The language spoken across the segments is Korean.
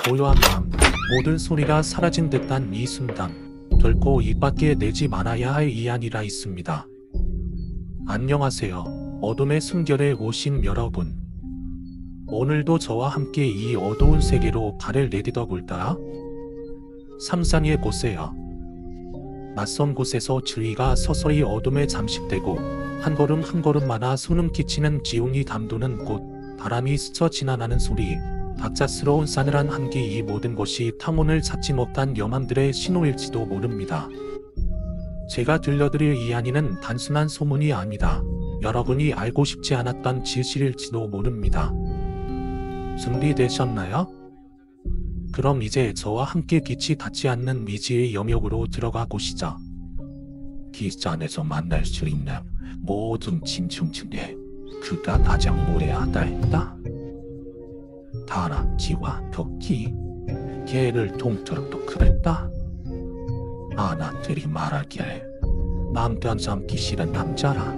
고요한 밤, 모든 소리가 사라진 듯한 이 순간, 결코 입 밖에 내지 말아야 할 이야기가 있습니다. 안녕하세요. 어둠의 숨결에 오신 여러분. 오늘도 저와 함께 이 어두운 세계로 발을 내딛어 볼까요? 삼산의 곳에요. 낯선 곳에서 주위가 서서히 어둠에 잠식되고 한 걸음 한 걸음마다 소름 끼치는 지웅이 감도는 곳, 바람이 스쳐 지나가는 소리, 갑작스러운 싸늘한 한기, 이 모든 것이 탐혼을 찾지 못한 염함들의 신호일지도 모릅니다. 제가 들려드릴 이야기는 단순한 소문이 아니다. 여러분이 알고 싶지 않았던 진실일지도 모릅니다. 준비되셨나요? 그럼 이제 저와 함께 빛이 닿지 않는 미지의 영역으로 들어가 보시죠. 기산에서 만날 수 있는 모든 진충 중에 그가 가장 무례하다 했다. 다람쥐와 토끼, 개를 통틀어도 그랬다. 아나들이 말하길 남편 삼기 싫은 남자라.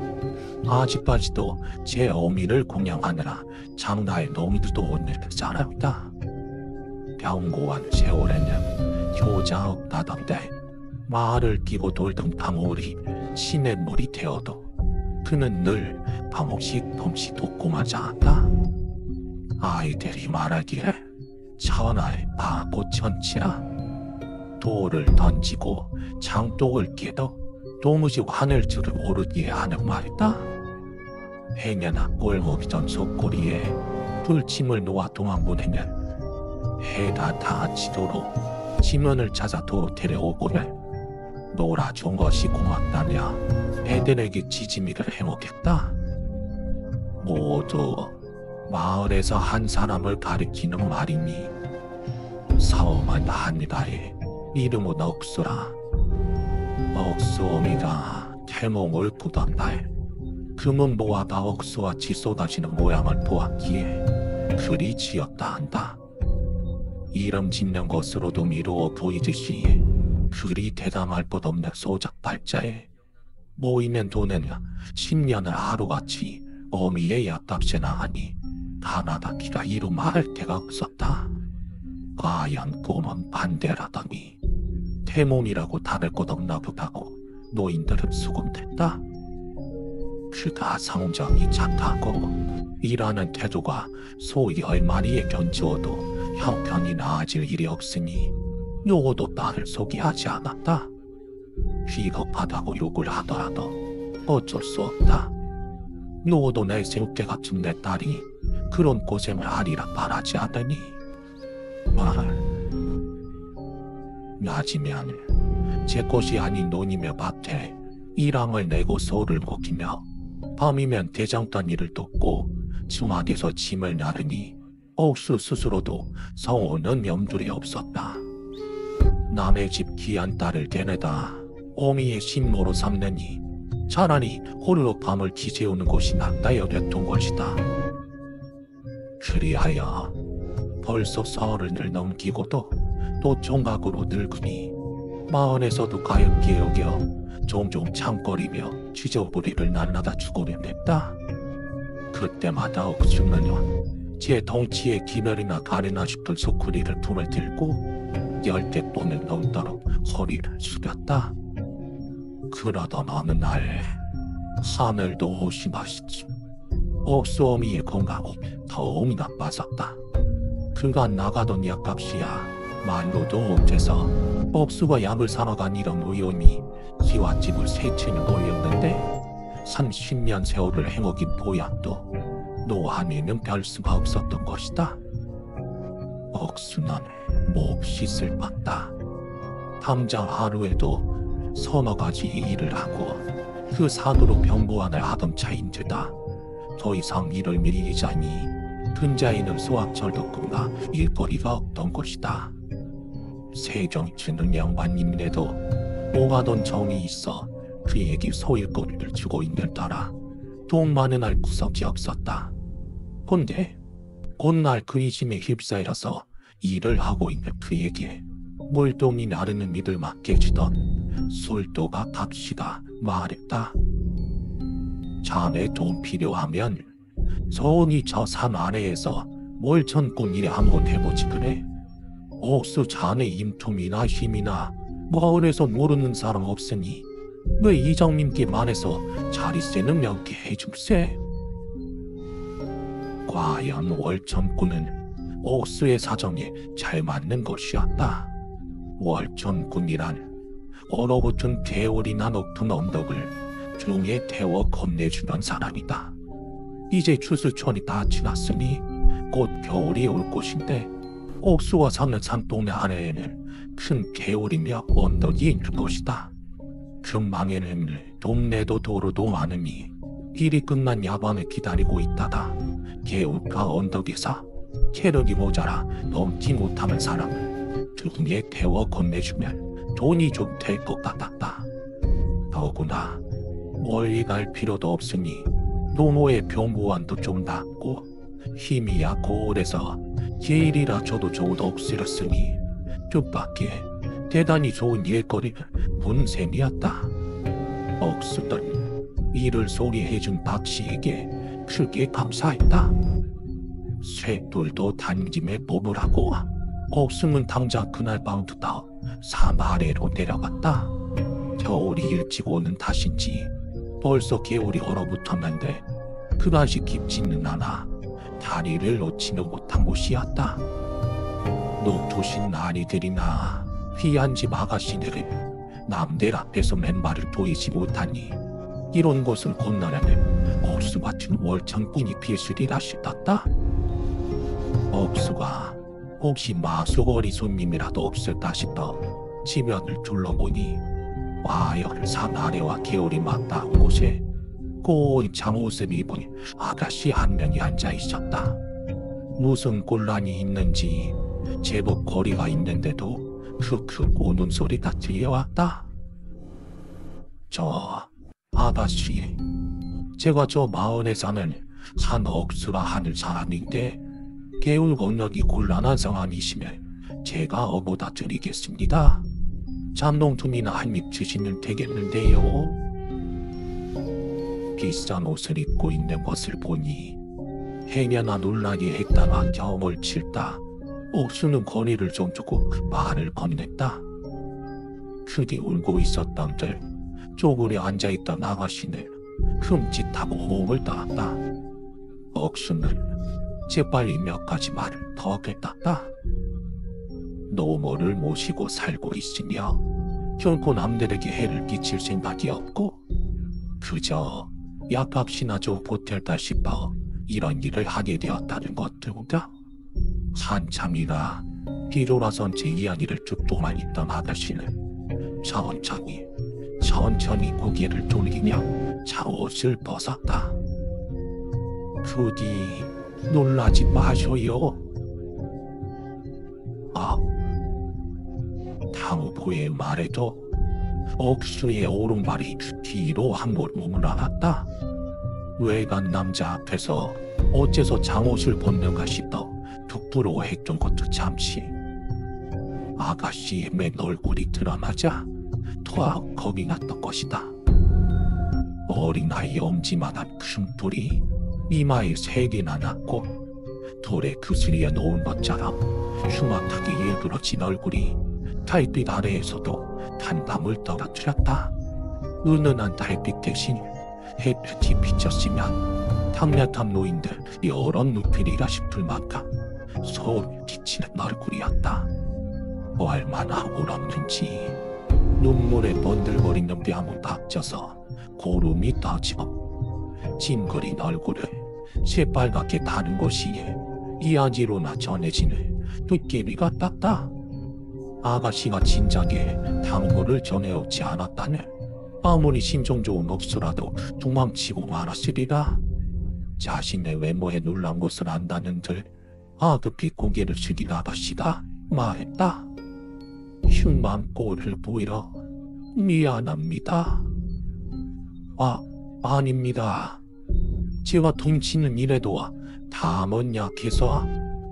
아직까지도 제 어미를 공양하느라 장나의 놈들도 오늘 자랐다. 병고한 세월에는 효자 없다던데 말을 끼고 돌던 방울이 시냇물이 되어도 그는 늘 방울씩 덤씩 돋고마지 않다. 아이들이 말하기에 천하의 바보 천치야. 돌을 던지고 장독을 깨도 도무지 하늘줄을 오르기에 하는 말이다. 해녀나 골목이 전 속꼬리에 불침을 놓아 도망보내면 해가 닿지도록 지면을 찾아 도로 데려오고를 놀아준 것이 고맙다냐 애들에게 지짐이를 해먹겠다. 모두 마을에서 한 사람을 가리키는 말이니 사엄한 한이다의 이름은 억수라. 억수어미가 태몽을 꾸던 날 금은 모아가 억수같이 쏟아지는 모양을 보았기에 그리 지었다 한다. 이름 짓는 것으로도 미루어 보이듯이 그리 대담할 것 없는 소작 발자에 모이면 돈은 10년을 하루같이 어미의 약값이나 하니 가나다기가 이루 말할 데가 없었다. 과연 꿈은 반대라더니 태몽이라고 다를 것 없나 보다고 노인들은 수군댔다. 그가 성정이 착하고 일하는 태도가 소 10마리에 견주어도 형편이 나아질 일이 없으니 요도 딸을 소개하지 않았다. 비겁하다고 욕을 하더라도 어쩔 수 없다. 노도 내 새우깨 같은 내 딸이 그런 고생을 하리라 바라지 않으니 낮이면 제 곳이 아닌 논이며 밭에 일항을 내고 소를 먹이며 밤이면 대장단일을 돕고 주막에서 짐을 나르니 억수 스스로도 성오는 명줄이 없었다. 남의 집 귀한 딸을 데려다 어미의 신모로 삼느니 차라리 홀로 밤을 기재우는 것이 낫다 여겼던 것이다. 그리하여 벌써 30을 넘기고도 또 종각으로 늙으니 마을에서도 가엾게 여겨 종종 창거리며 쥐저부리를 날라다 죽으려 했다. 그때마다 억수는 제 덩치에 기멸이나 가래나 싶을 소쿠리를 품을 들고 10대돈을 넘도록 허리를 숙였다. 그러던 어느 날 하늘도 오심하시지 억수어미의 건강이 더욱 나빠졌다. 그가 나가던 약값이야 말로도 못해서 억수가 약을 사러간 이런 의원이 기와집을 3채는 올렸는데 30년 세월을 행어긴 보약도 노안에는 별 수가 없었던 것이다. 억수는 몹시 슬펐다. 당장 하루에도 서너 가지 일을 하고 그 사도로 병보안을 하던 차인데다 더 이상 일을 미리자니 근자에는 소학철도구나 일거리가 없던 것이다. 세정치는 양반님네도 오가던 정이 있어 그에게 소일거리를 주고 있는 따라 돈 많은 알 구석이 없었다. 근데 곧날 그 이심에 휩싸여서 일을 하고 있는 그에게 물동이 나르는 믿을 맡겨주던 술도가 갑시다 말했다. 자네 돈 필요하면 소은이 저 산 아래에서 뭘 전꾼 일에 한번 해보지 그래? 옥수 자네 임통이나 힘이나 마을에서 모르는 사람 없으니 왜 이장님께 말해서 자리세는 명게 해줄세? 과연 월천군은 옥수의 사정에 잘 맞는 것이었다. 월천군이란 얼어붙은 개울이나 높은 언덕을 등에 태워 건네주던 사람이다. 이제 추수철이 다 지났으니 곧 겨울이 올 것인데 옥수가 사는 산동네 아래에는 큰 개울이며 언덕이 있는 것이다. 근방에는 동네도 도로도 많으니 일이 끝난 야반을 기다리고 있다가 개울가 언덕에서 체력이 모자라 넘지 못하는 사람을 등에 태워 건네주면 돈이 좀 될 것 같았다. 더구나 멀리 갈 필요도 없으니 노모의 병보안도 좀 낫고 힘이 약고 오래서 제일이라 저도 좋은 억지를 쓰니 뜻밖의 대단히 좋은 일거리는 문셈이었다. 억수는 이를 소리해준 박씨에게 크게 감사했다. 쇠돌도 단짐에 뽑으라고 억수는 당장 그날 밤부터 산 아래로 내려갔다. 겨울이 일찍 오는 탓인지 벌써 개울이 얼어붙었는데 그다지 깊지는 않아 다리를 놓지는 못한 곳이었다. 녹두신 나리들이나 귀한 집 아가씨들을 남들 앞에서 맨발을 보이지 못하니 이런 곳을 건너려면 억수 같은 월천꾼이 필수리라 싶었다. 억수가 혹시 마수거리 손님이라도 없을까 싶어 지면을 둘러보니 와열 산 아래와 개울이 맞닿은 곳에 고운 잠옷을 입은 아가씨 한 명이 앉아 있었다. 무슨 곤란이 있는지 제법 거리가 있는데도 크크 우는 소리가 들려왔다. 저 아가씨, 제가 저 마을에 사는 한 억수라 하는 사람인데 개울 건너기 곤란한 상황이시면 제가 어보다 드리겠습니다. 잠동tum이나 한 입 주시면 되겠는데요. 비싼 옷을 입고 있는 것을 보니 해녀나 놀라게 했다가 경험을 칠다 옥수는 거리를 좀 두고 말을 건넸다. 크게 울고 있었던들 쪼그려 앉아있던 아가씨는 흠칫하고 호흡을 따았다. 옥수는 재빨리 몇 가지 말을 더 뱉었다. 노모를 모시고 살고 있으며 결코 남들에게 해를 끼칠 생각이 없고 그저 약값이나 좀 보탤다 싶어 이런 일을 하게 되었다는 것들보다 한참이나 비로라선 제 이야기를 듣고만 있던 아가씨는 천천히 고개를 돌리며 잠옷을 벗었다. 부디 놀라지 마셔요. 당후의 말에도 억수의 오른발이 뒤로 한번 몸을 안았다. 외간 남자 앞에서 어째서 잠옷을 벗는가 싶어 부끄러워했던 것도 잠시. 아가씨의 맨 얼굴이 드러나자 토악 겁이 났던 것이다. 어린아이 엄지만한 큰 뿔이 이마에 3개나 났고 돌에 그슬리에 놓은 것처럼 흉악하게 일그러진 얼굴이 달빛 아래에서도 단밤을 떨어뜨렸다. 은은한 달빛 대신 햇볕이 비쳤으면 탐약한 노인들 여러 눈필이라 싶을 만큼 소름이 끼치는 얼굴이었다. 얼마나 울었는지 눈물에 번들거리는 뺨은 박져서 고름이 떠지고 찡그린 얼굴을 새빨갛게 타는 것이 이야기로나 전해지는 도깨비가 땄다. 아가씨가 진작에 당부를 전해오지 않았다네 아무리 심정 좋은 억수라도 도망치고 말았으리라. 자신의 외모에 놀란 것을 안다는들 아급히 고개를 숙인 아가씨가 말했다. 흉만 꼴을 보이러 미안합니다. 아닙니다. 제가 덩치는 이래도 담은 약해서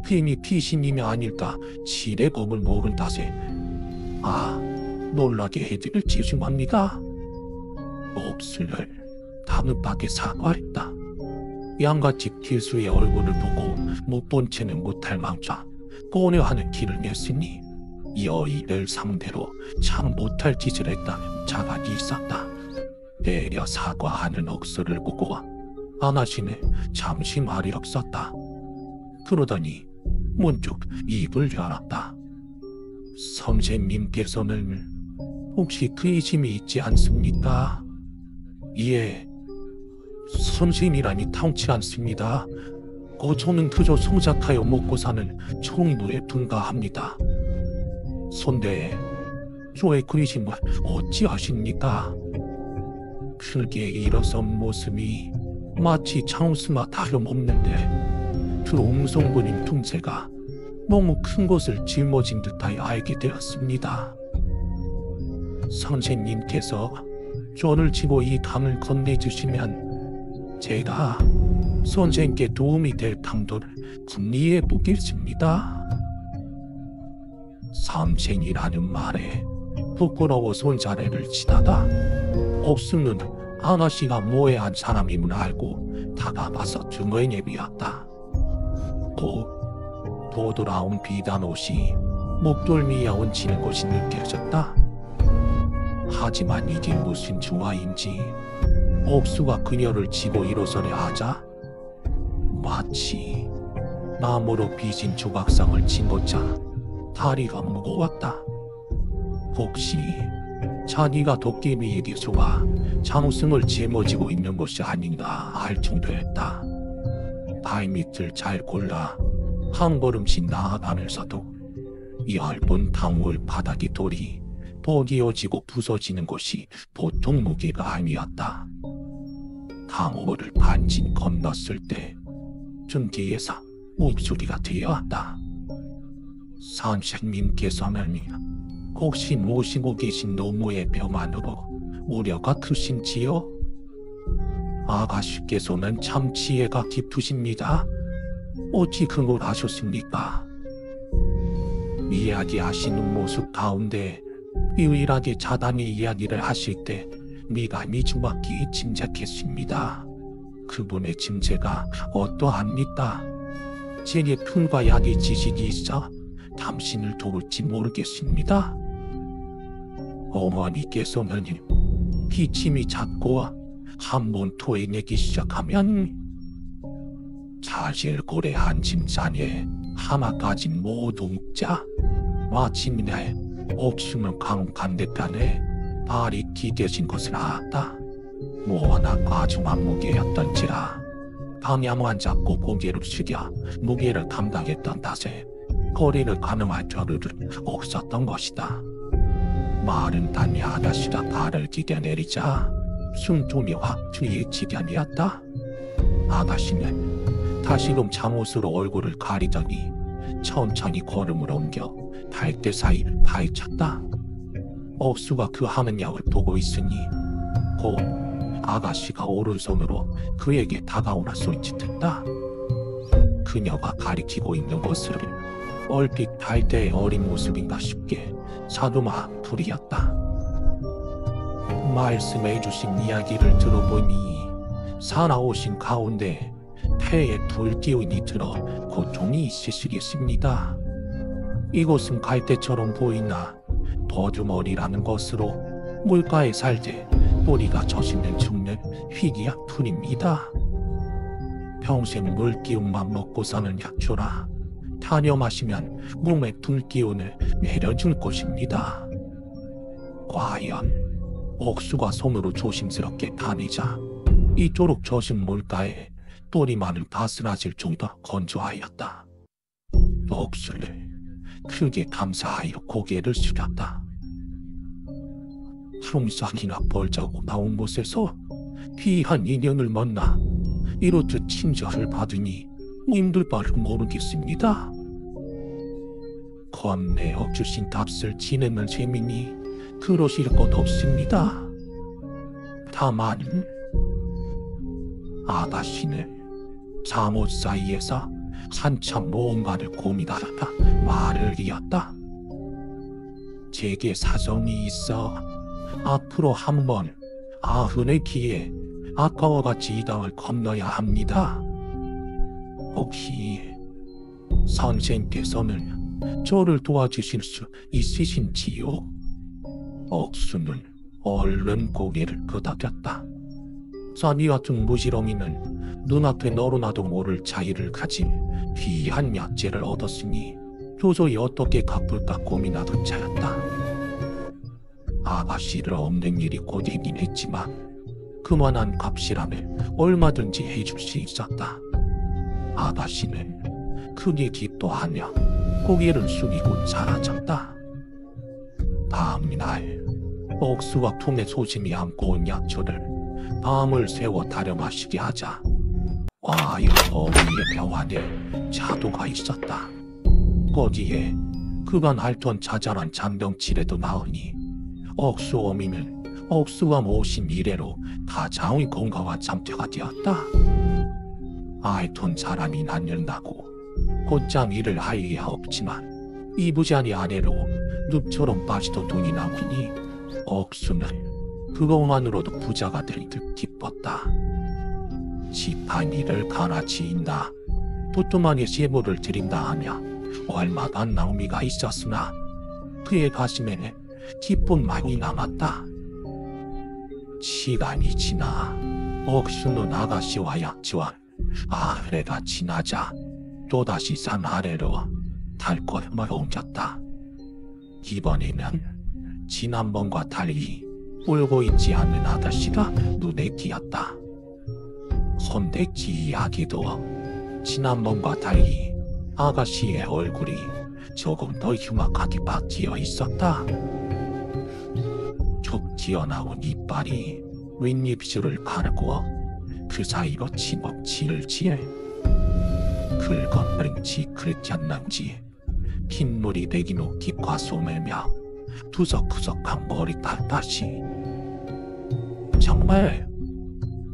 괜히 피신님이 아닐까 지레 겁을 먹은 탓에 놀라게 해드릴 죄송합니다. 억수를 다음밖에 사과했다. 양같이 필수의 얼굴을 보고 못 본 채는 못할 망자 고뇌하는 길을 냈으니 여인을 상대로 참 못할 짓을 했다는 자각이 있었다. 되려 사과하는 억수를 보고 아나씨는 잠시 말이 없었다. 그러더니 문득 입을 열었다. 선생님께서는 혹시 근심이 있지 않습니까? 예, 선생님이라니 탐치 않습니다. 저는 그저 성작하여 먹고 사는 총인우에 둔가합니다. 손대, 저의 근심을 어찌하십니까? 크게 일어선 모습이 마치 장수마 다름없는데 드롱성부님 둥새가 너무 큰 것을 짊어진 듯하여 알게 되었습니다. 선생님께서 저를 지고 이 강을 건네주시면 제가 선생께 도움이 될 강도를 궁리해 보겠습니다. 삼생이라는 말에 부끄러워 손자래를 지나다 옥수는 아나씨가 모해한 사람임을 알고 다가가서 등을 내밀었다. 도돌아온 비단 옷이 목덜미에 얹히는 것이 느껴졌다. 하지만 이게 무슨 조화인지 옥수가 그녀를 지고 일어서려 하자 마치 나무로 빚은 조각상을 짊어자 다리가 무거웠다. 혹시 자기가 도깨비에게 속아 장승을 짊어지고 있는 것이 아닌가 할 정도였다. 발밑을 잘 골라 한 걸음씩 나아가면서도 얇은 강물 바닥의 돌이 벗겨지고 부서지는 것이 보통 무게가 아니었다. 강물을 반쯤 건넜을 때 등뒤에서 목소리가 들려왔다. 선생님께서는 혹시 모시고 계신 노모의 병안으로 우려가 크신지요? 아가씨께서는 참 지혜가 깊으십니다. 어찌 그걸 아셨습니까? 이야기하시는 모습 가운데 유일하게 자단의 이야기를 하실 때 미감이 정확히 짐작했습니다. 그분의 짐재가 어떠합니까? 제게 품과 약의 지식이 있어 당신을 도울지 모르겠습니다. 어머니께서는 기침이 잦고 한번 토해내기 시작하면 자질고래한 짐잔에 하마까지 모두 묵자 마침내 옥수는 강간대편에 발이 기대진 것을 알았다. 워낙 과중한 무게였던지라 방향만 잡고 고개를 숙여 무게를 감당했던 탓에 거리를 가늠할 겨를은 없었던 것이다. 마른 단이 아다시가 발을 디뎌내리자 숨통이 확 트일 지경이었다. 아가씨는 다시금 잠옷으로 얼굴을 가리더니 천천히 걸음을 옮겨 발대 사이를 파헤쳤다. 옥수가 그 하는 양을 보고 있으니 곧 아가씨가 오른손으로 그에게 다가오라 손짓했다. 그녀가 가리키고 있는 것을 얼핏 발대의 어린 모습인가 싶게 사두마 풀이었다. 말씀해 주신 이야기를 들어보니 살아오신 가운데 폐에 불기운이 들어 고통이 있으시겠습니다. 이곳은 갈대처럼 보이나 버주머리라는 것으로 물가에 살때 뿌리가 젖으면 죽는 희귀한 풀입니다. 평생 물기운만 먹고 사는 약초라 타녀 마시면 몸의 불기운을 내려줄 것입니다. 과연 옥수가 손으로 조심스럽게 다니자 이토록 젖은 물가에 뿌리만을 다스라질 정도 건조하였다. 옥수를 크게 감사하여 고개를 숙였다. 흉상이나 벌자고 나온 곳에서 귀한 인연을 만나 이렇듯 친절을 받으니 님들 바를 모르겠습니다. 건네어 주신 값을 지내는 재미니 그러실 것 없습니다. 다만 아가씨는 잠옷 사이에서 한참 뭔가를 고민하다가 말을 이었다. 제게 사정이 있어 앞으로 한번 아흔의 기회에 아까와 같이 이 강을 건너야 합니다. 혹시 선생께서는 저를 도와주실 수 있으신지요? 억수는 얼른 고개를 끄덕였다. 사니 같은 무지렁이는 눈앞에 너로나도 모를 자유를 가진 귀한 약재를 얻었으니 도저히 어떻게 갚을까 고민하던 차였다. 아가씨를 없는 일이 곧이긴 했지만 그만한 값이라면 얼마든지 해줄 수 있었다. 아가씨는 크게 기뻐하며 고개를 숙이고 사라졌다. 다음날 억수와 품에 소심히 안고 온 약초를 밤을 새워 다려 마시게 하자 와유 어미의 병 안에 자도가 있었다. 거기에 그간 앓던 자잘한 잔병치레도 나으니 억수 어미는 억수가 모신 이래로 가장 건강한 상태가 되었다. 앓던 사람이 낫는다고 곧장 일을 할 리가 없지만 이부자리 아래로 늪처럼 빠지던 돈이 나오니 억수는 그것만으로도 부자가 될 듯 기뻤다. 집안일을 갈아치인다, 도톰하게 세무를 드린다 하며 얼마나 나오미가 있었으나 그의 가슴에 기쁜 마음이 남았다. 시간이 지나 억수는 아가씨와 약지와 아래가 지나자 또다시 산 아래로 달것을 옮겼다. 이번에는 지난번과 달리 울고 있지 않는 아가씨가 눈에 띄었다. 헌데 기이하게도 지난번과 달리 아가씨의 얼굴이 조금 더 흉악하게 바뀌어 있었다. 툭 튀어나온 이빨이 윗입술을 가르고 그 사이로 치먹치를 지에 긁어버린지 그릇혔는지 핏물이 배기노 깃과 소매며 투석투석한 머리털다시 정말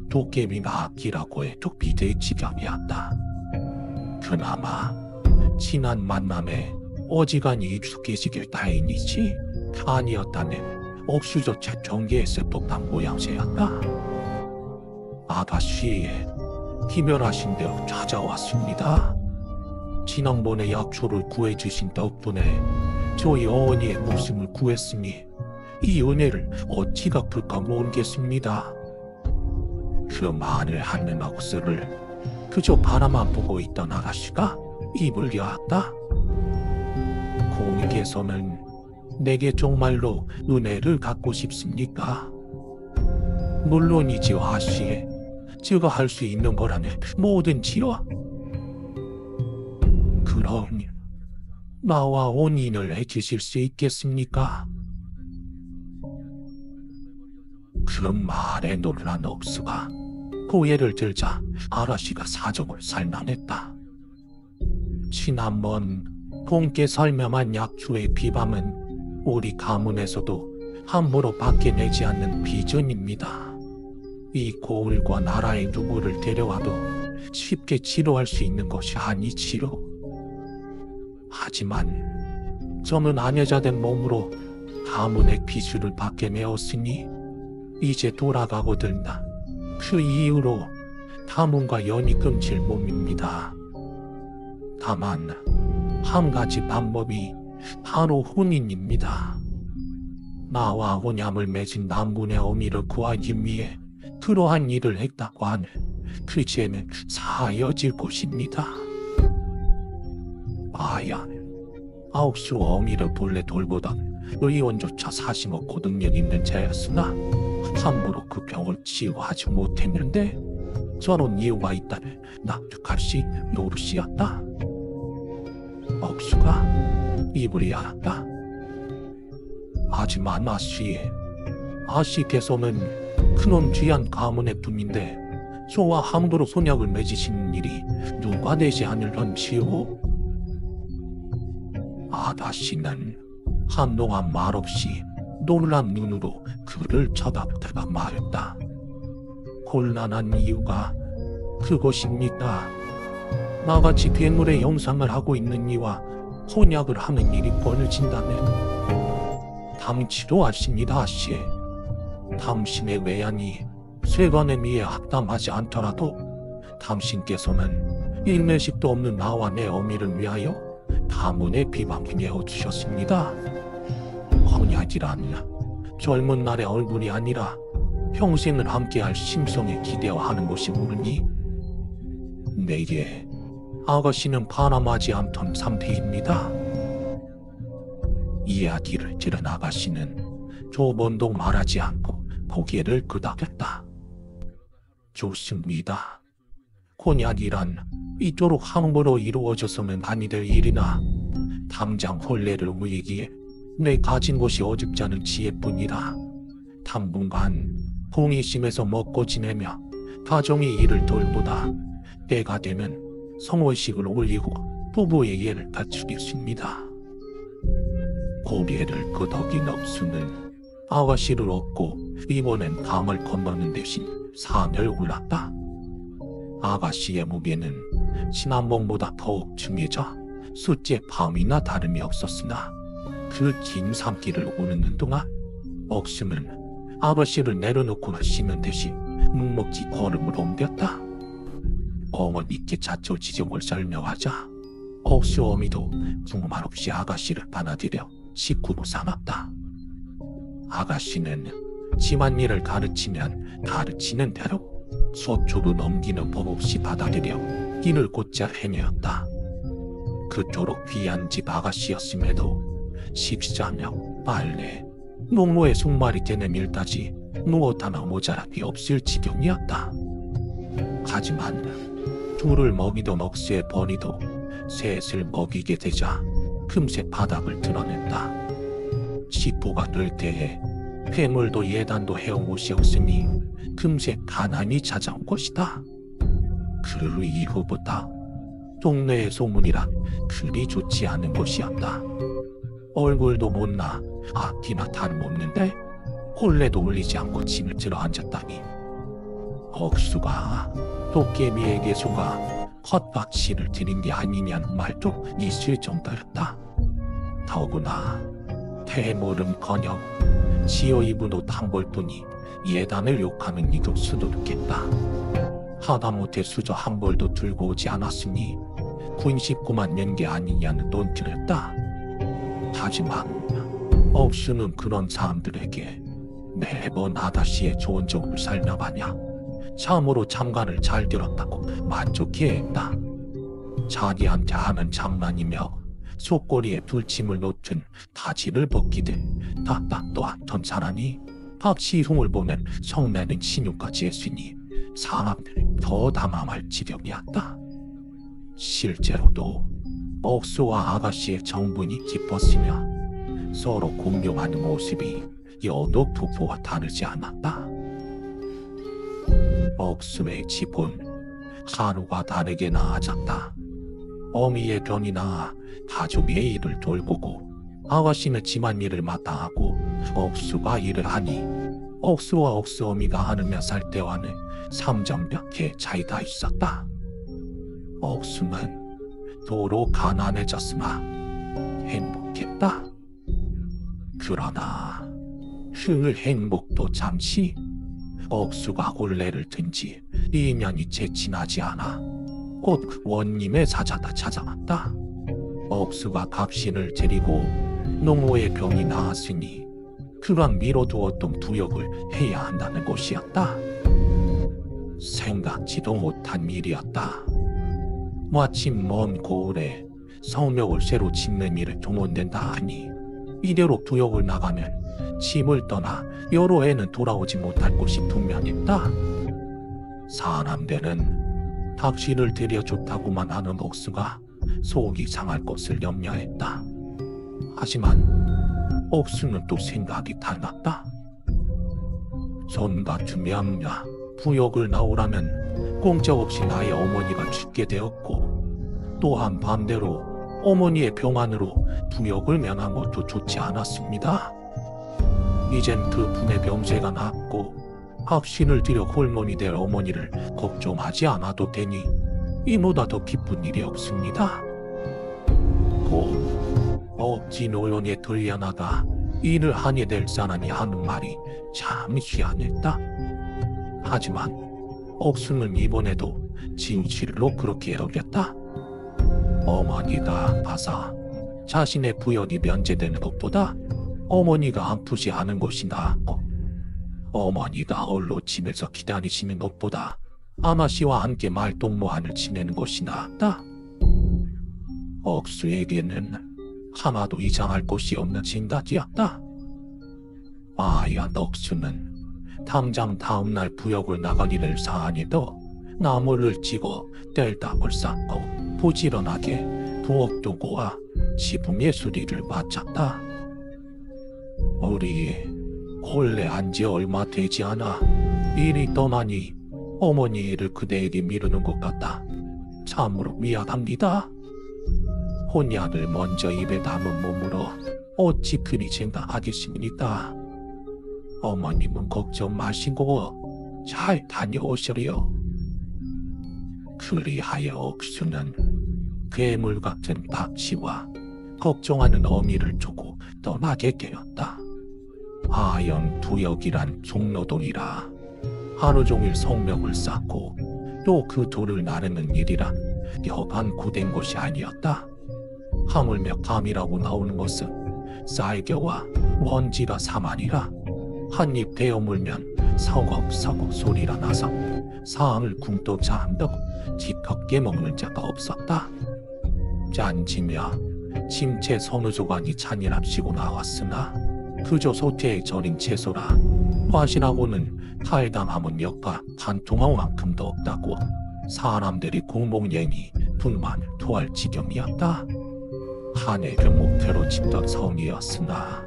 도깨비가 악기라고 해도 비대의 지경이었다. 그나마 지난 만남에 어지간히 익숙해지길 다행이지 아니었다면 억수조차 경계에서 독단 모양새였다. 아가씨, 기멸하신 대로 찾아왔습니다. 지난번에 약초를 구해주신 덕분에 저희 어머니의 목숨을 구했으니 이 은혜를 어찌 갚을까 모르겠습니다. 그 말을 하는 억수를 그저 바라만 보고 있던 아가씨가 입을 여었다. 공익에서는 내게 정말로 은혜를 갚고 싶습니까? 물론이지요, 아씨. 제가 할 수 있는 거라면 뭐든지요. 그럼 나와 온인을 해주실 수 있겠습니까? 그 말에 놀란 억수가 고개를 들자 아가씨가 사정을 설명했다. 지난번 본께 설명한 약초의 비밤은 우리 가문에서도 함부로 밖에 내지 않는 비전입니다. 이 고을과 나라의 누구를 데려와도 쉽게 치료할 수 있는 것이 아니지요. 하지만 저는 아녀자된 몸으로 가문의 비수를 밖에 메었으니 이제 돌아가거든요. 그 이후로 가문과 연이 끊질 몸입니다. 다만 한 가지 방법이 바로 혼인입니다. 나와 혼ям을 맺은 남군의 어미를 구하기 위해 그러한 일을 했다고 하는 그 죄는 사여질 것입니다. 아야, 아홉수 어미를 본래 돌보던 의원조차 사심 없고 능력 있는 자였으나 함부로 그 병을 치유하지 못했는데 저런 이유가 있다면 납득할 수 있는 노릇이었다. 억수가 입을 열었다. 하지만 아씨께서는 그놈 귀한 가문의 분인데 저와 함부로 손약을 맺으시는 일이 누가 되지 않을런지요? 아가씨는 한동안 말없이 놀란 눈으로 그를 쳐다보다가 말했다. 곤란한 이유가 그것입니다. 나같이 괴물의 영상을 하고 있는 이와 혼약을 하는 일이 벌어진다면 당치도 아십니다, 아씨. 당신의 외양이 세간의 미에 합당하지 않더라도 당신께서는 일매식도 없는 나와 내 어미를 위하여 가문의 비방이어 주셨습니다. 헌야지란 젊은 날의 얼굴이 아니라 평생을 함께할 심성에 기대어하는 것이 모르니 내게 아가씨는 바람하지 않던 상태입니다. 이야기를 들은 아가씨는 조번도 말하지 않고 고개를 끄덕였다. 좋습니다. 혼약이란 이토록 함부로 이루어져서는 아니 될 일이나 당장 혼례를 우리기에 내 가진 것이 어줍지 않은 지혜뿐이라 당분간 봉이심에서 먹고 지내며 가정의 일을 돌보다 때가 되면 성월식을 올리고 부부의 예를 갖추겠습니다. 고개를 끄덕인 억수는 아가씨를 얻고 이번엔 강을 건너는 대신 산을 올랐다. 아가씨의 무게는 지난번보다 더욱 중해져 숫제 밤이나 다름이 없었으나 그 긴 산길을 오르는 동안 억수는 아가씨를 내려놓고 쉬는 대신 묵묵히 걸음을 옮겼다. 어머니께 자초 지정을 설명하자 억수 어미도 궁말 없이 아가씨를 받아들여 식구로 삼았다. 아가씨는 집안일을 가르치면 가르치는 대로 수업초도 넘기는 법 없이 받아들여 길을 곧잘 헤매었다. 그토록 귀한 집 아가씨였음에도 식사며 빨래, 농모에 속말이 되는 일까지 무엇 하나 모자랄 게 없을 지경이었다. 하지만 둘을 먹이던 억수의 벌이도 셋을 먹이게 되자 금세 바닥을 드러냈다. 식구가 될 때에 폐물도 예단도 해온 곳이 없으니 금세 가난이 찾아온 것이다. 그 이후부터 동네의 소문이란 그리 좋지 않은 것이었다. 얼굴도 못나 앞이나 다름없는데 혼례도 울리지 않고 짐을 들어 앉았다니 억수가 도깨비에게 속아 헛박씨를 드린 게 아니냐는 말도 있을 정도였다. 더구나 태모름커녕 지어 입은 옷 한 벌뿐이 예단을 욕하는 이도 수두룩했다. 하다못해 수저 한 벌도 들고 오지 않았으니 군식구만 낸 게 아니냐는 논지였다. 하지만 억수는 그런 사람들에게 매번 아다씨의 좋은 점을 설명하냐 참으로 참관을 잘 들었다고 만족해했다. 자기한테 하는 장난이며 속꼬리에 불침을 놓든 바지를 벗기듯 딱딱도 않던 사람이 박시흉을 보면 성내는 신유까지 했으니 사람들이 더 담아할 지경이었다. 실제로도 억수와 아가씨의 정분이 깊었으며 서로 공경하는 모습이 여도 부부와 다르지 않았다. 억수의 집은 하루가 다르게 나아졌다. 어미의 병이나 가족의 일을 돌보고 아가씨는 집안일을 맡아 하고 억수가 일을 하니 억수와 억수 어미가 하는 몇 살 때와는 삼정벽의 차이가 있었다. 억수는 도로 가난해졌으나 행복했다. 그러나 그 행복도 잠시 억수가 혼례를 든 지 2년이 채 지나지 않아 곧 원님의 사자가 찾아왔다. 억수가 갑신을 데리고 농호의 병이 나았으니 그간 미뤄두었던 부역을 해야 한다는 것이었다. 생각지도 못한 일이었다. 마침 먼 고을에 성묘를 새로 짓는 일에 동원된다 하니 이대로 부역을 나가면 집을 떠나 여러 해는 돌아오지 못할 것이 분명했다. 사람들은 닥치를 들여 좋다고만 하는 억수가 속이 상할 것을 염려했다. 하지만 억수는 또 생각이 달랐다. 전 같으면 부역을 나오라면 꼼짝없이 나의 어머니가 죽게 되었고 또한 반대로 어머니의 병환으로 부역을 면한 것도 좋지 않았습니다. 이젠 그 분의 병세가 낫고 확신을 들여 홀몸이 될 어머니를 걱정하지 않아도 되니 이보다 더 기쁜 일이 없습니다. 곧 억지 노연에 들려나가 일을 하게 될 사람이 하는 말이 참 희한했다. 하지만 억수는 이번에도 진실로 그렇게 여겼다. 어머니가 아파서 자신의 부역이 면제되는 것보다 어머니가 아프지 않은 것이 나았고, 어머니가 홀로 집에서 기다리시는 것보다 아마씨와 함께 말동무한을 지내는 것이 나았다. 억수에게는 하나도 이상할 곳이 없는 생각이었다. 아야, 억수는 당장 다음날 부역을 나가기를 사안에도 나무를 찌고 뗄답을 쌓고 부지런하게 부엌도 고와 지붕의 수리를 마쳤다. 우리 본래 안지 얼마 되지 않아 일이 떠나니 어머니 일을 그대에게 미루는 것 같다. 참으로 미안합니다. 혼약을 먼저 입에 담은 몸으로 어찌 그리 생각하겠습니까? 어머님은 걱정 마시고 잘 다녀오시리요. 그리하여 억수는 괴물 같은 박씨와 걱정하는 어미를 두고 떠나게 되었다. 하연 두역이란 종로돌이라 하루 종일 성명을 쌓고 또 그 돌을 나르는 일이란 여간 고된 것이 아니었다. 하물며 감이라고 나오는 것은 쌀겨와 먼지라 사만이라 한입 베어 물면 서걱서걱 소리가 나서 사항을 굶도 잠도 지겹게 먹는 자가 없었다. 짠지며 침체 선우조간이 잔일합시고 나왔으나 그저 소태에 절인 채소라 과실하고는 탈당함은 역과 반통한만큼도 없다고 사람들이 공복예니 불만을 토할 지경이었다. 한 해를 목표로 짓던 성이었으나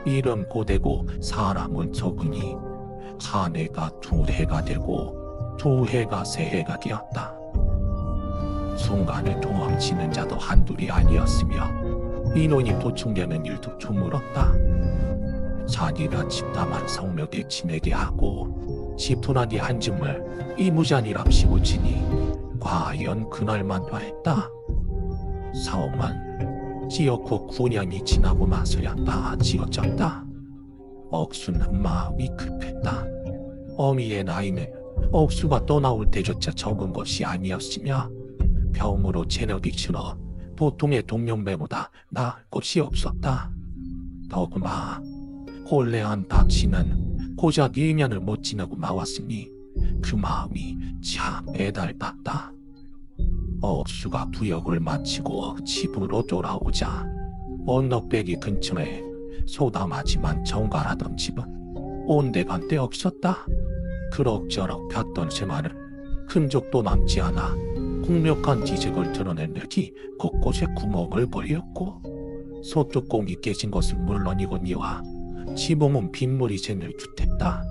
이름 고되고 사람은 적으니 한 해가 두 해가 되고 두 해가 세 해가 되었다. 순간을 도망치는 자도 한둘이 아니었으며 인원이 도충되는 일도 드물었다. 자기가 집담한 성묘에 지내게 하고 지푸라기 한 줌을 이무잔이랍시고 치니 과연 그날만도 했다. 사업만 지었고 9년이 지나고 나서야 다 지어졌다. 억수는 마음이 급했다. 어미의 나이는 억수가 떠나올 때조차 적은 것이 아니었으며 병으로 체력이 줄어 보통의 동년배보다 나을 것이 없었다. 더구나 혼례한 박씨는 고작 1년을 못 지내고 나왔으니 그 마음이 참 애달팠다. 억수가 부역을 마치고 집으로 돌아오자 언덕배기 근처에 소담하지만 정갈하던 집은 온데간데 없었다. 그럭저럭 폈던 새마을은 흔적도 남지 않아 국력한 기색을 드러낸 듯이 곳곳에 구멍을 벌였고 소뚜껑이 깨진 것은 물론이거니와 지붕은 빗물이 샘을 듯했다.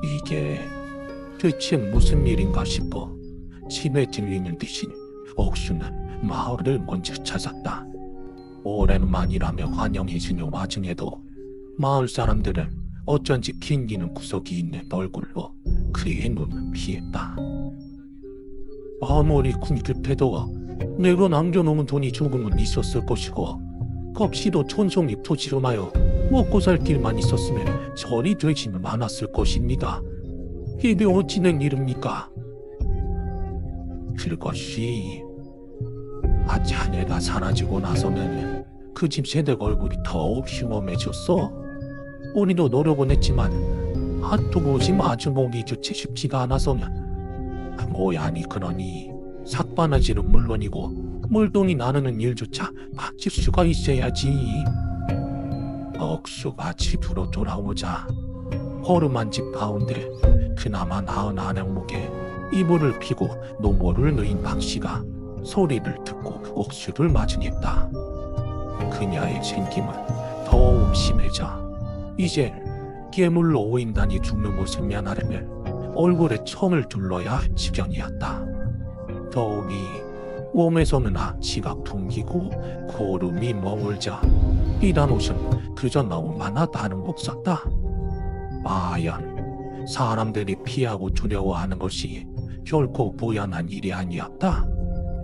이게 대체 무슨 일인가 싶어 집에 들리는 대신 억수는 마을을 먼저 찾았다. 오랜만이라며 환영해주는 와중에도 마을 사람들은 어쩐지 긴기는 구석이 있는 얼굴로 그의 눈을 피했다. 아무리 궁핍해도 내가 남겨놓은 돈이 조금은 있었을 것이고 껍시도 촌송잎 토지로마여 먹고 살 길만 있었으면 저리 되지는 않았을 것입니다. 이게 어찌 된 일입니까? 그것이 자네가 사라지고 나서는 그 집 세댁 얼굴이 더욱 흉엄해졌어. 우리도 노력은 했지만 핫도그지 마주 보기 주체 쉽지가 않아서는 모양이 그러니 삭바나지는 물론이고 물동이 나르는 일조차 막질 수가 있어야지. 억수가 집으로 돌아오자 허름한 집 가운데 그나마 나은 아랫목에 이불을 피고 노모를 누인 박씨가 소리를 듣고 억수를 맞이했다. 그녀의 생김은 더욱 심해져 이제 괴물로 오인단이 죽는 모습 면하려면 얼굴에 청을 둘러야 할 지경이었다. 더욱이 몸에서는 악취가 풍기고 고름이 머물자 이런 옷은 그저 너무나 다름없었다. 과연 사람들이 피하고 두려워하는 것이 결코 부연한 일이 아니었다.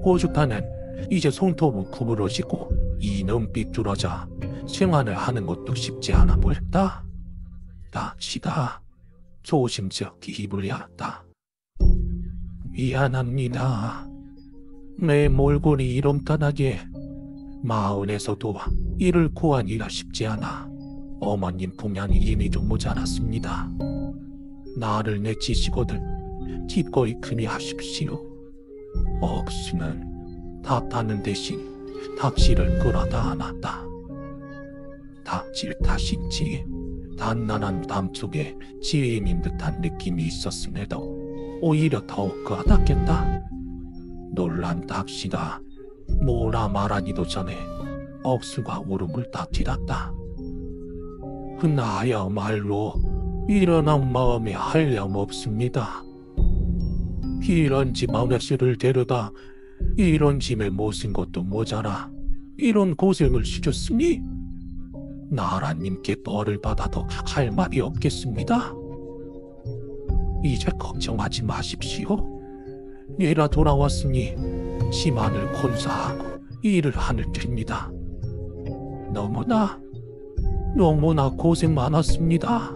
오죽하는 이제 손톱은 구부러지고 이는 삐뚤어져 생활을 하는 것도 쉽지 않아 보였다. 납시다. 조심스럽게 입을 열었다. 미안합니다. 내 몰골이 이름따하게 마을에서도 이를 구하기가 쉽지 않아 어머님 분량이 이미도 모자랐습니다. 나를 내치시거든 기꺼이 금이하십시오. 억수는 탓하는 대신 닥치를 끌어다 안았다. 닥칠 탓인지 단단한 담 속에 지혜인 듯한 느낌이 있었음에도 오히려 더욱 와닿겠다. 놀란 닥치가 뭐라 말하기도 전에 억수가 울음을 닥치었다. 나야말로 일어난 마음에 한량없습니다. 이런 집 아저씨를 데려다 이런 짐을 모신 것도 모자라 이런 고생을 시켰으니 나라님께 벌을 받아도 할 말이 없겠습니다. 이제 걱정하지 마십시오. 얘라 돌아왔으니 집안을 건사하고 일을 하는 됩니다. 너무나 고생 많았습니다.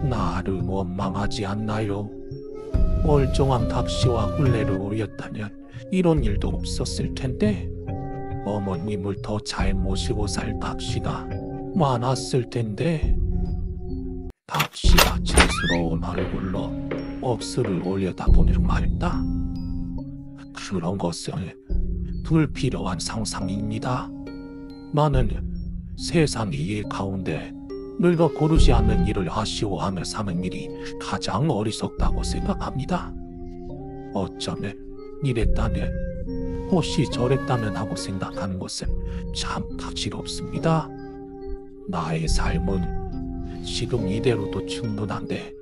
나를 원망하지 않나요? 멀쩡한 닥치와 혼례를 올렸다면 이런 일도 없었을 텐데 어머님을 더 잘 모시고 살 닥치가 많았을 텐데. 닥치가 죄스러운 얼굴로 억수를 올려다보며 말했다. 그런 것은 불필요한 상상입니다. 나는 세상의 일 가운데 늙어 고르지 않는 일을 아쉬워하며 사는 일이 가장 어리석다고 생각합니다. 어쩌면 이랬다면 혹시 저랬다면 하고 생각하는 것은 참 가치롭습니다. 나의 삶은 지금 이대로도 충분한데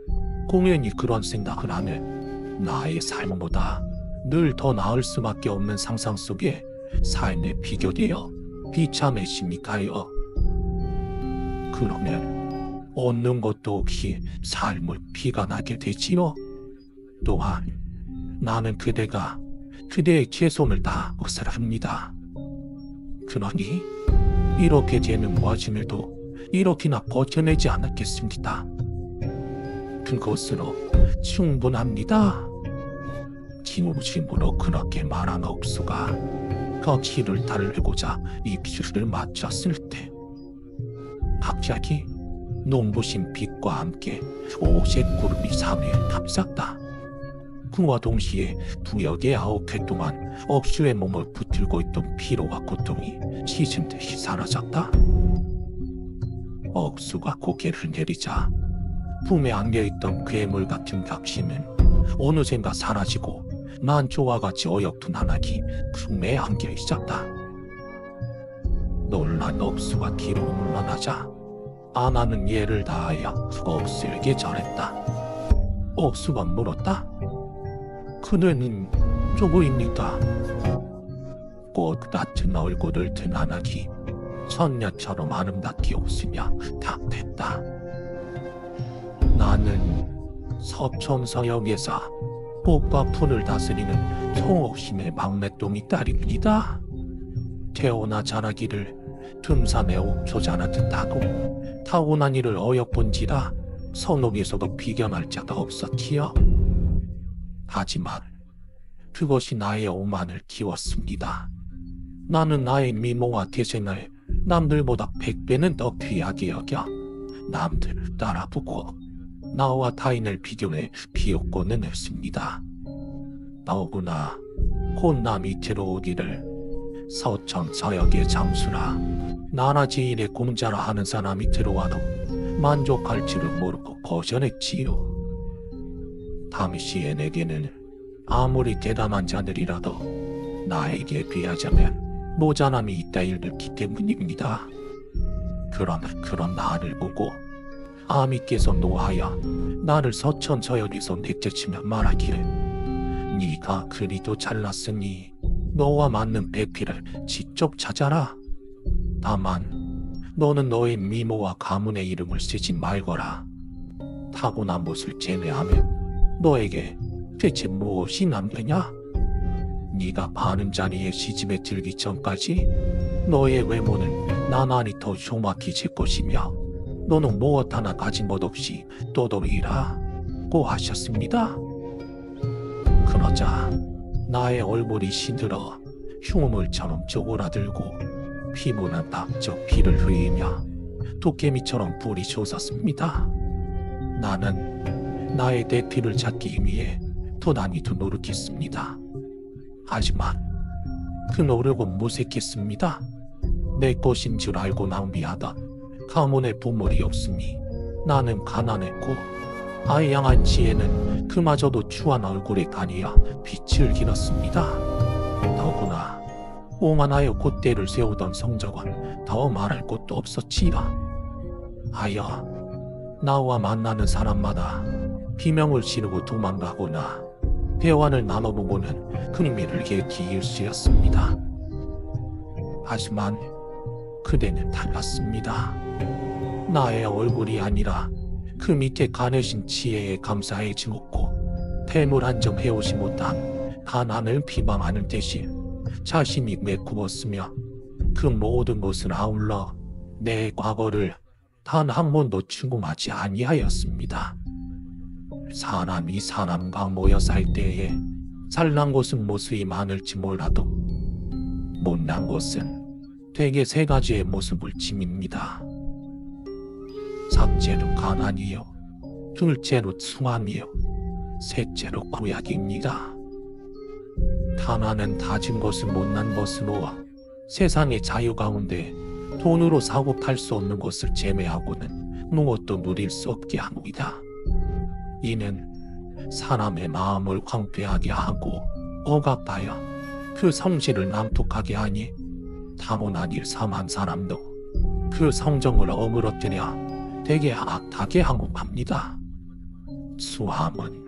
공연히 그런 생각을 하면 나의 삶보다 늘 더 나을 수밖에 없는 상상 속에 삶에 비교되어 비참해집니까요? 그러면 얻는 것도 없이 삶을 비관하게 되지요. 또한 나는 그대가 그대의 최선을 다하고 살합니다. 그러니 이렇게 되는 와중에도 이렇게나 버텨내지 않았겠습니다. 그것으로 충분합니다. 진심으로 그렇게 말한 억수가 거칠을 달래고자 입술을 맞췄을 때 갑자기 눈부신 빛과 함께 오색 구름이 산에 감쌌다. 그와 동시에 부역의 9회 동안 억수의 몸을 붙들고 있던 피로와 고통이 시즌 듯이 사라졌다. 억수가 고개를 내리자 품에 안겨있던 괴물 같은 닥치는 어느샌가 사라지고 난초와 같이 어여쁜 한학이 품에 안겨 있었다. 놀란 억수가 뒤로 물러나자 아나는 예를 다하여 억수에게 전했다. 억수가 물었다. 그대는 누구입니까? 꽃 같은 얼굴을 든 한학이 선녀처럼 아름답게 웃으며 답했다. 나는 서천서역에서 꽃과 풀을 다스리는 송옥심의 막내똥이 딸입니다. 태어나 자라기를 틈산의 옥초자나 듯하고 타고난 이를 어여본지라 선옥에서도 비견할 자가 없었지요. 하지만 그것이 나의 오만을 키웠습니다. 나는 나의 미모와 태생을 남들보다 100배는 더 귀하게 여겨 남들을 따라보고 나와 타인을 비교해 비웃고는 했습니다. 더구나 혼남이 들어오기를 서천서역의 장수라 나라제일의 공자라 하는 사람이 들어와도 만족할 줄을 모르고 거절했지요. 당시에 내게는 아무리 대담한 자들이라도 나에게 비하자면 모자람이 있다일 느끼기 때문입니다. 그러나 그런 나를 보고 아미께서 노하여 나를 서천서역에서 내쫓으며 말하기를 네가 그리도 잘났으니 너와 맞는 배필을 직접 찾아라. 다만 너는 너의 미모와 가문의 이름을 쓰지 말거라. 타고난 것을 제외하면 너에게 대체 무엇이 남느냐? 네가 바른 자리에 시집에 들기 전까지 너의 외모는 나날이 더 흉악해질 것이며 너는 무엇 하나 가진 것 없이 떠돌이라고 하셨습니다. 그러자 나의 얼굴이 시들어 흉물처럼 쪼그라들고 피부는 박적 피를 흘리며 도깨비처럼 불이 솟았습니다. 나는 나의 대피를 찾기 위해 더 난이도 노력했습니다. 하지만 그 노력은 무색했습니다. 내 것인 줄 알고 낭비하던 가문의 보물이 없으니 나는 가난했고 아이 양한 지혜는 그마저도 추한 얼굴에 다니어 빛을 길었습니다. 더구나 오만하여 콧대를 세우던 성적은 더 말할 것도 없었지라. 하여 나와 만나는 사람마다 비명을 지르고 도망가거나 대화를 나눠보고는 흥미를 잃기 일쑤였습니다. 하지만 그대는 달랐습니다. 나의 얼굴이 아니라 그 밑에 가내신 지혜에 감사해 주었고 태물 한 점 해오지 못한 가난을 비방하는 대신 자신이 메꾸었으며 그 모든 것을 아울러 내 과거를 단 한 번도 추궁하지 아니하였습니다. 사람이 사람과 모여 살 때에 잘난 것은 무수히 많을지 몰라도 못난 것은 대개 세 가지의 모습을 지닙니다. 첫째로 가난이요, 둘째로 수함이요, 셋째로 고약입니다. 가난은 다진 것을 못난 것으로 세상의 자유 가운데 돈으로 사고 팔 수 없는 것을 제외하고는 무엇도 누릴 수 없게 합니다. 이는 사람의 마음을 황폐하게 하고 억압하여 그 성질을 남톡하게 하니 타고난 일 삼한 사람도 그 성정을 어물어뜨려 되게 악하게 하고 합니다. 수함은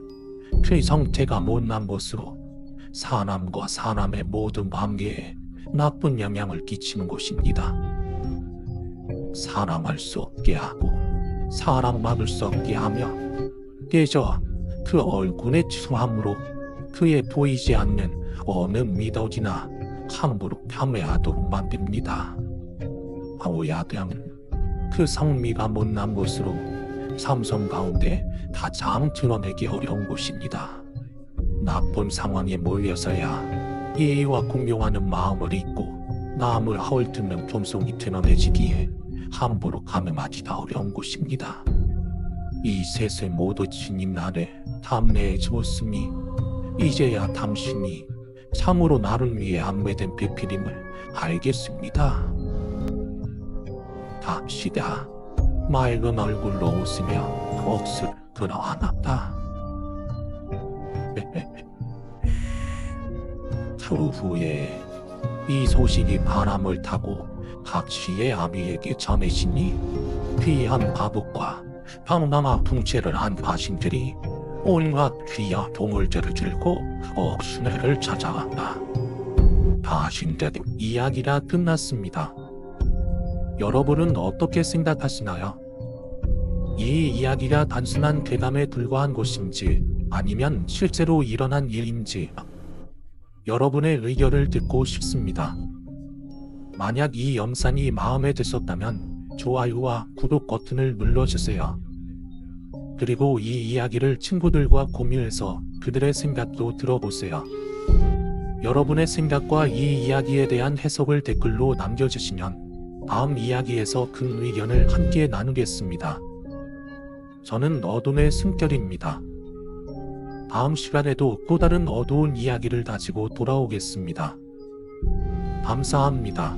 그 성태가 못난 것으로 사람과 사람의 모든 관계에 나쁜 영향을 끼치는 것입니다. 사랑할 수 없게 하고 사랑받을 수 없게 하며 그저 그 얼굴의 수함으로 그에 보이지 않는 어느 미덕이나 함부로 폄훼하도록 만듭니다. 오야당은 그 성미가 못난 것으로 삼성 가운데 가장 드러내기 어려운 것입니다. 나쁜 상황에 몰려서야 예의와 공경하는 마음을 잊고 남을 헐뜯는 겸손이 드러내지기에 함부로 감행하기가 어려운 것입니다. 이 셋을 모두 주님 나를 담내해 주었으니 이제야 당신이 참으로 나를 위해 안매된 배필임을 알겠습니다. 갑시다. 맑은 얼굴로 웃으며 억수를 끌어안았다. 후에 이 소식이 바람을 타고 각시의 아비에게 전해지니 귀한 바둑과 방랑아 풍채를 한 바신들이 온갖 귀한 동물들을 들고 억순회를 찾아간다. 바신들의 이야기가 끝났습니다. 여러분은 어떻게 생각하시나요? 이 이야기가 단순한 괴담에 불과한 것인지 아니면 실제로 일어난 일인지 여러분의 의견을 듣고 싶습니다. 만약 이 영상이 마음에 드셨다면 좋아요와 구독 버튼을 눌러주세요. 그리고 이 이야기를 친구들과 공유해서 그들의 생각도 들어보세요. 여러분의 생각과 이 이야기에 대한 해석을 댓글로 남겨주시면 다음 이야기에서 그 의견을 함께 나누겠습니다. 저는 어둠의 숨결입니다. 다음 시간에도 또 다른 어두운 이야기를 가지고 돌아오겠습니다. 감사합니다.